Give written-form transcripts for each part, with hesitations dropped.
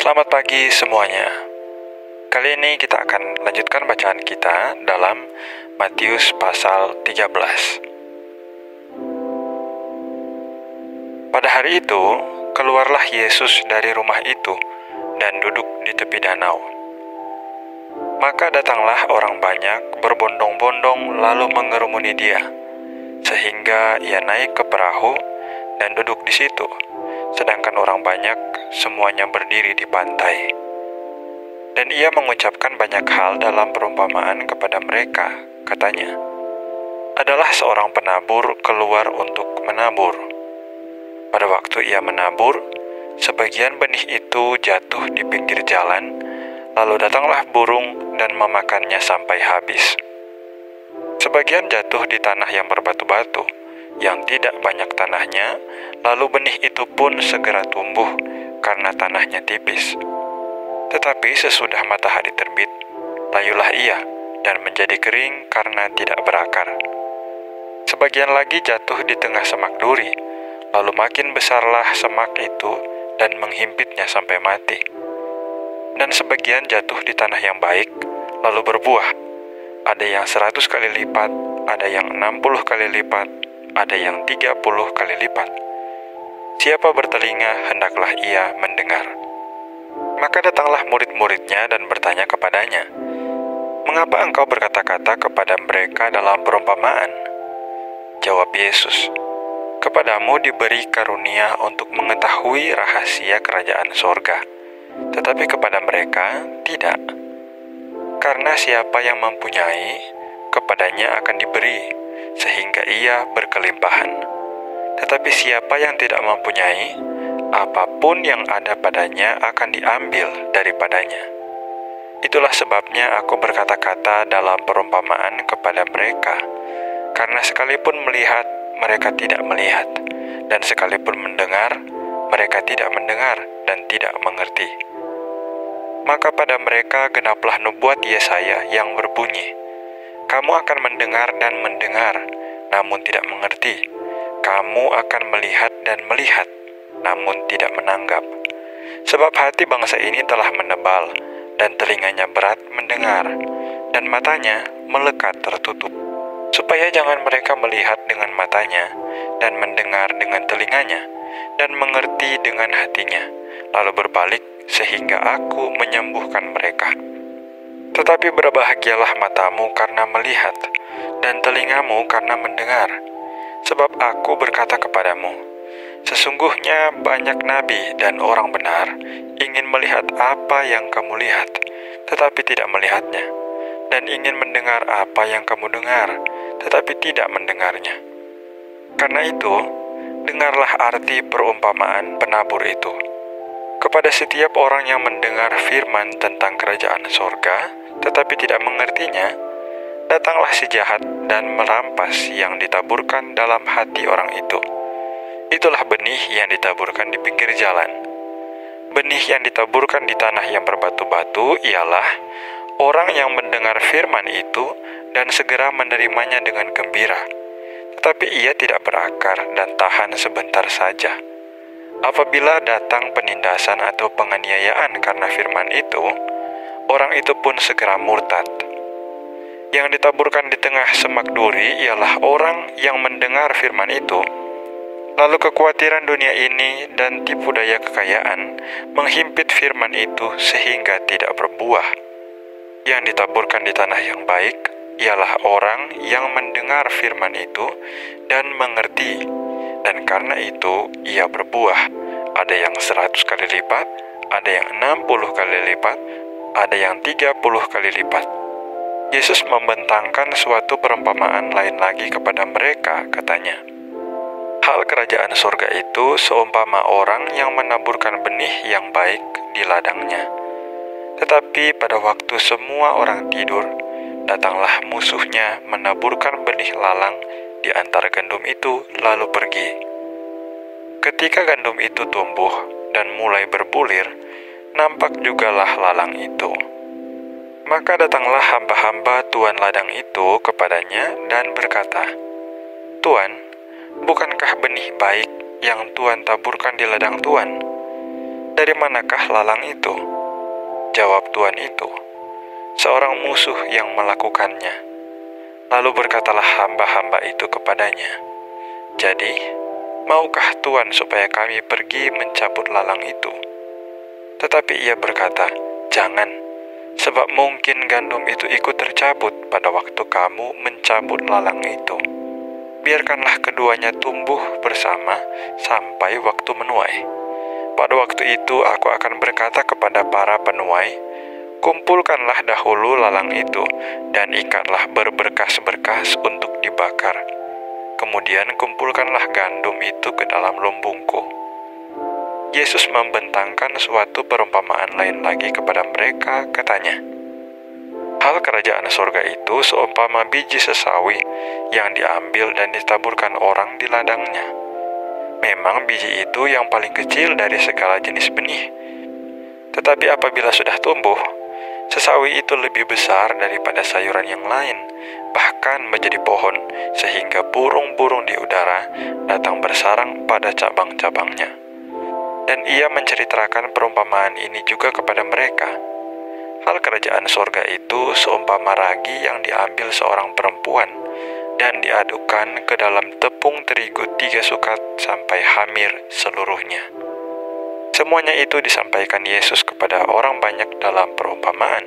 Selamat pagi semuanya. Kali ini kita akan lanjutkan bacaan kita dalam Matius pasal 13. Pada hari itu, keluarlah Yesus dari rumah itu dan duduk di tepi danau. Maka datanglah orang banyak berbondong-bondong lalu mengerumuni dia, sehingga ia naik ke perahu dan duduk di situ, sedangkan orang banyak semuanya berdiri di pantai. Dan ia mengucapkan banyak hal dalam perumpamaan kepada mereka, katanya, adalah seorang penabur keluar untuk menabur. Pada waktu ia menabur, sebagian benih itu jatuh di pinggir jalan, lalu datanglah burung dan memakannya sampai habis. Sebagian jatuh di tanah yang berbatu-batu, yang tidak banyak tanahnya, lalu benih itu pun segera tumbuh karena tanahnya tipis. Tetapi sesudah matahari terbit, layulah ia dan menjadi kering karena tidak berakar. Sebagian lagi jatuh di tengah semak duri, lalu makin besarlah semak itu dan menghimpitnya sampai mati. Dan sebagian jatuh di tanah yang baik, lalu berbuah. Ada yang 100 kali lipat, ada yang 60 kali lipat, ada yang 30 kali lipat. Siapa bertelinga, hendaklah ia mendengar. Maka datanglah murid-muridnya dan bertanya kepadanya, "Mengapa engkau berkata-kata kepada mereka dalam perumpamaan?" Jawab Yesus, "Kepadamu diberi karunia untuk mengetahui rahasia kerajaan sorga, tetapi kepada mereka tidak. Karena siapa yang mempunyai, kepadanya akan diberi, sehingga ia berkelimpahan. Tetapi siapa yang tidak mempunyai, apapun yang ada padanya akan diambil daripadanya. Itulah sebabnya aku berkata-kata dalam perumpamaan kepada mereka, karena sekalipun melihat, mereka tidak melihat, dan sekalipun mendengar, mereka tidak mendengar dan tidak mengerti. Maka pada mereka genaplah nubuat Yesaya yang berbunyi, kamu akan mendengar dan mendengar, namun tidak mengerti. Kamu akan melihat dan melihat, namun tidak menanggap. Sebab hati bangsa ini telah menebal, dan telinganya berat mendengar, dan matanya melekat tertutup. Supaya jangan mereka melihat dengan matanya, dan mendengar dengan telinganya, dan mengerti dengan hatinya, lalu berbalik sehingga aku menyembuhkan mereka. Tetapi berbahagialah matamu karena melihat, dan telingamu karena mendengar. Sebab aku berkata kepadamu, sesungguhnya banyak nabi dan orang benar ingin melihat apa yang kamu lihat, tetapi tidak melihatnya, dan ingin mendengar apa yang kamu dengar, tetapi tidak mendengarnya. Karena itu, dengarlah arti perumpamaan penabur itu. Kepada setiap orang yang mendengar firman tentang kerajaan sorga, tetapi tidak mengertinya, datanglah si jahat dan merampas yang ditaburkan dalam hati orang itu. Itulah benih yang ditaburkan di pinggir jalan. Benih yang ditaburkan di tanah yang berbatu-batu ialah orang yang mendengar firman itu dan segera menerimanya dengan gembira. Tetapi ia tidak berakar dan tahan sebentar saja. Apabila datang penindasan atau penganiayaan karena firman itu, orang itu pun segera murtad. Yang ditaburkan di tengah semak duri ialah orang yang mendengar firman itu, lalu kekhawatiran dunia ini dan tipu daya kekayaan menghimpit firman itu sehingga tidak berbuah. Yang ditaburkan di tanah yang baik ialah orang yang mendengar firman itu dan mengerti, dan karena itu ia berbuah. Ada yang 100 kali lipat, ada yang 60 kali lipat, ada yang 30 kali lipat. Yesus membentangkan suatu perumpamaan lain lagi kepada mereka, katanya, hal kerajaan surga itu seumpama orang yang menaburkan benih yang baik di ladangnya. Tetapi pada waktu semua orang tidur, datanglah musuhnya menaburkan benih lalang di antara gandum itu lalu pergi. Ketika gandum itu tumbuh dan mulai berbulir, nampak jugalah lalang itu. Maka datanglah hamba-hamba tuan ladang itu kepadanya dan berkata, "Tuan, bukankah benih baik yang Tuan taburkan di ladang Tuan? "Dari manakah lalang itu?" Jawab tuan itu, "Seorang musuh yang melakukannya." Lalu berkatalah hamba-hamba itu kepadanya, "Jadi, maukah tuan supaya kami pergi mencabut lalang itu?" Tetapi ia berkata, "Jangan, sebab mungkin gandum itu ikut tercabut pada waktu kamu mencabut lalang itu. Biarkanlah keduanya tumbuh bersama sampai waktu menuai. Pada waktu itu aku akan berkata kepada para penuai, kumpulkanlah dahulu lalang itu dan ikatlah berberkas-berkas untuk dibakar. Kemudian kumpulkanlah gandum itu ke dalam lumbungku." Yesus membentangkan suatu perumpamaan lain lagi kepada mereka, katanya, "Hal kerajaan surga itu seumpama biji sesawi yang diambil dan ditaburkan orang di ladangnya. Memang biji itu yang paling kecil dari segala jenis benih. Tetapi apabila sudah tumbuh, sesawi itu lebih besar daripada sayuran yang lain, bahkan menjadi pohon, sehingga burung-burung di udara datang bersarang pada cabang-cabangnya." Dan ia menceritakan perumpamaan ini juga kepada mereka. "Hal kerajaan surga itu seumpama ragi yang diambil seorang perempuan dan diadukkan ke dalam tepung terigu 3 sukat sampai hamir seluruhnya." Semuanya itu disampaikan Yesus kepada orang banyak dalam perumpamaan,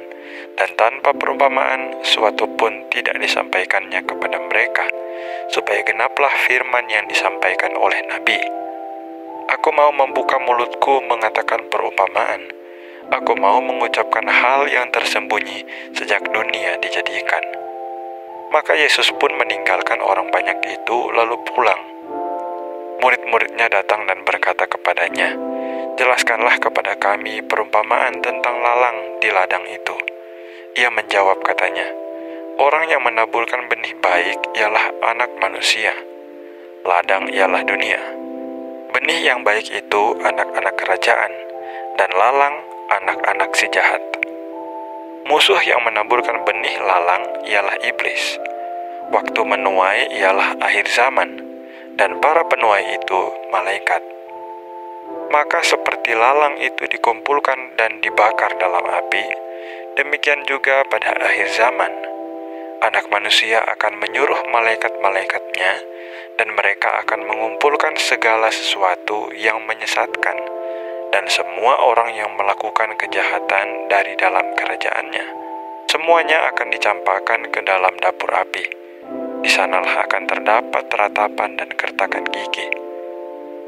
dan tanpa perumpamaan suatu pun tidak disampaikannya kepada mereka, supaya genaplah firman yang disampaikan oleh Nabi, "Aku mau membuka mulutku mengatakan perumpamaan. Aku mau mengucapkan hal yang tersembunyi sejak dunia dijadikan." Maka Yesus pun meninggalkan orang banyak itu lalu pulang. Murid-muridnya datang dan berkata kepadanya, "Jelaskanlah kepada kami perumpamaan tentang lalang di ladang itu." Ia menjawab katanya, "Orang yang menaburkan benih baik ialah Anak Manusia. Ladang ialah dunia. Benih yang baik itu anak-anak kerajaan, dan lalang anak-anak si jahat. Musuh yang menaburkan benih lalang ialah iblis. Waktu menuai ialah akhir zaman, dan para penuai itu malaikat. Maka seperti lalang itu dikumpulkan dan dibakar dalam api, demikian juga pada akhir zaman. Anak Manusia akan menyuruh malaikat-malaikatnya, dan mereka akan mengumpulkan segala sesuatu yang menyesatkan, dan semua orang yang melakukan kejahatan dari dalam kerajaannya. Semuanya akan dicampakkan ke dalam dapur api. Di sanalah akan terdapat ratapan dan kertakan gigi.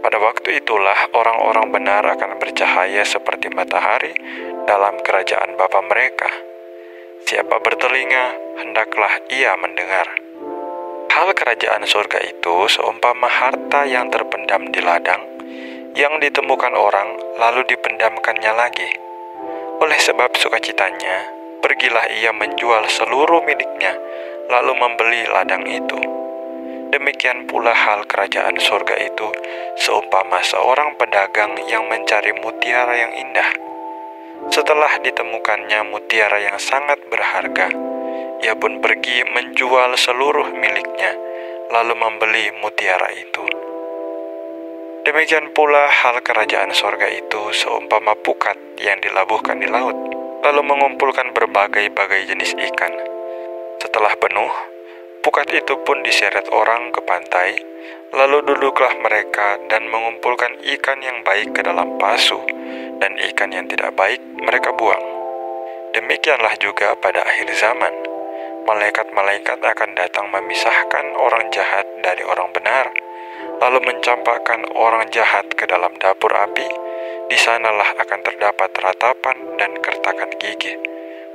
Pada waktu itulah orang-orang benar akan bercahaya seperti matahari dalam kerajaan Bapa mereka. Siapa bertelinga, hendaklah ia mendengar. Hal kerajaan surga itu seumpama harta yang terpendam di ladang, yang ditemukan orang lalu dipendamkannya lagi. Oleh sebab sukacitanya, pergilah ia menjual seluruh miliknya, lalu membeli ladang itu. Demikian pula hal kerajaan surga itu seumpama seorang pedagang yang mencari mutiara yang indah. Setelah ditemukannya mutiara yang sangat berharga, ia pun pergi menjual seluruh miliknya, lalu membeli mutiara itu. Demikian pula hal kerajaan sorga itu seumpama pukat yang dilabuhkan di laut, lalu mengumpulkan berbagai-bagai jenis ikan. Setelah penuh, pukat itu pun diseret orang ke pantai, lalu duduklah mereka dan mengumpulkan ikan yang baik ke dalam pasu, dan ikan yang tidak baik mereka buang. Demikianlah juga pada akhir zaman, malaikat-malaikat akan datang memisahkan orang jahat dari orang benar, lalu mencampakkan orang jahat ke dalam dapur api. Di sanalah akan terdapat ratapan dan kertakan gigi.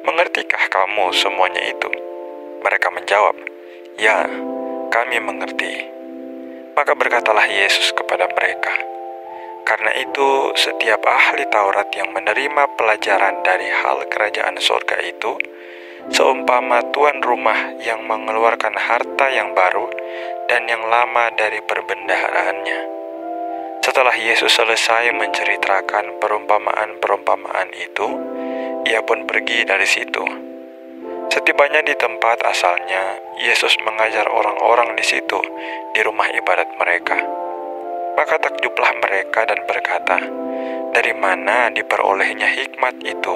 Mengertikah kamu semuanya itu? Mereka menjawab, "Ya, kami mengerti." Maka berkatalah Yesus kepada mereka, "Karena itu setiap ahli Taurat yang menerima pelajaran dari hal kerajaan surga itu, seumpama tuan rumah yang mengeluarkan harta yang baru dan yang lama dari perbendaharaannya." Setelah Yesus selesai menceritakan perumpamaan-perumpamaan itu, ia pun pergi dari situ. Setibanya di tempat asalnya, Yesus mengajar orang-orang di situ, di rumah ibadat mereka. Maka takjublah mereka dan berkata, dari mana diperolehnya hikmat itu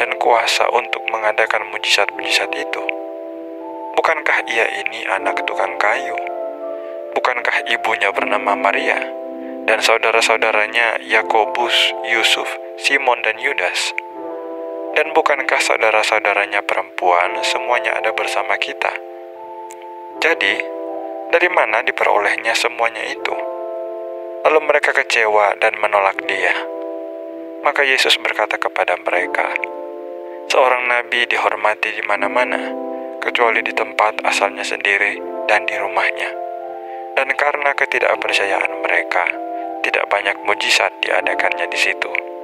dan kuasa untuk mengadakan mujizat-mujizat itu? Bukankah ia ini anak tukang kayu? Bukankah ibunya bernama Maria dan saudara-saudaranya Yakobus, Yusuf, Simon, dan Yudas? Dan bukankah saudara-saudaranya perempuan semuanya ada bersama kita? Jadi, dari mana diperolehnya semuanya itu? Lalu mereka kecewa dan menolak dia. Maka Yesus berkata kepada mereka, "Seorang nabi dihormati di mana-mana, kecuali di tempat asalnya sendiri dan di rumahnya." Dan karena ketidakpercayaan mereka, tidak banyak mujizat diadakannya di situ.